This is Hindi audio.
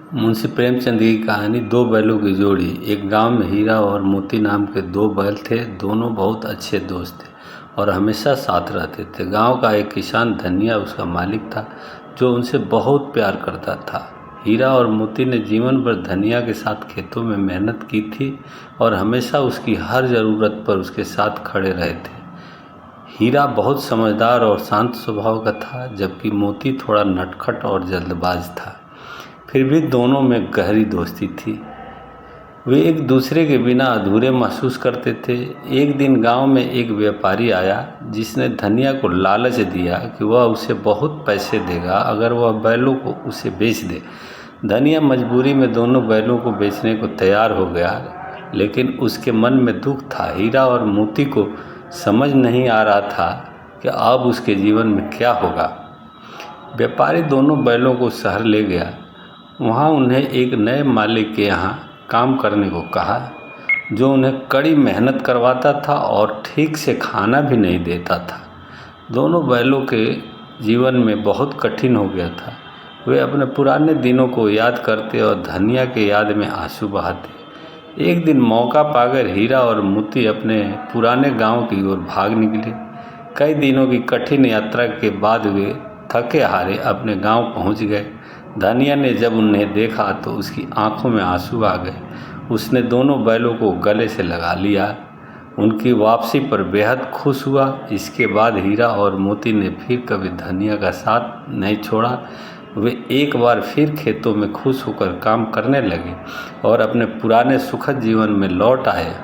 मुंशी प्रेमचंद की कहानी दो बैलों की जोड़ी। एक गांव में हीरा और मोती नाम के दो बैल थे। दोनों बहुत अच्छे दोस्त थे और हमेशा साथ रहते थे। गांव का एक किसान धनिया उसका मालिक था, जो उनसे बहुत प्यार करता था। हीरा और मोती ने जीवन भर धनिया के साथ खेतों में मेहनत की थी और हमेशा उसकी हर ज़रूरत पर उसके साथ खड़े रहे थे। हीरा बहुत समझदार और शांत स्वभाव का था, जबकि मोती थोड़ा नटखट और जल्दबाज था। फिर भी दोनों में गहरी दोस्ती थी। वे एक दूसरे के बिना अधूरे महसूस करते थे। एक दिन गांव में एक व्यापारी आया, जिसने धनिया को लालच दिया कि वह उसे बहुत पैसे देगा अगर वह बैलों को उसे बेच दे। धनिया मजबूरी में दोनों बैलों को बेचने को तैयार हो गया, लेकिन उसके मन में दुख था। हीरा और मोती को समझ नहीं आ रहा था कि अब उसके जीवन में क्या होगा। व्यापारी दोनों बैलों को शहर ले गया। वहाँ उन्हें एक नए मालिक के यहाँ काम करने को कहा, जो उन्हें कड़ी मेहनत करवाता था और ठीक से खाना भी नहीं देता था। दोनों बैलों के जीवन में बहुत कठिन हो गया था। वे अपने पुराने दिनों को याद करते और धनिया के याद में आंसू बहाते। एक दिन मौका पाकर हीरा और मोती अपने पुराने गांव की ओर भाग निकले। कई दिनों की कठिन यात्रा के बाद वे थके हारे अपने गांव पहुंच गए। धनिया ने जब उन्हें देखा तो उसकी आंखों में आंसू आ गए। उसने दोनों बैलों को गले से लगा लिया। उनकी वापसी पर बेहद खुश हुआ। इसके बाद हीरा और मोती ने फिर कभी धनिया का साथ नहीं छोड़ा। वे एक बार फिर खेतों में खुश होकर काम करने लगे और अपने पुराने सुखद जीवन में लौट आए।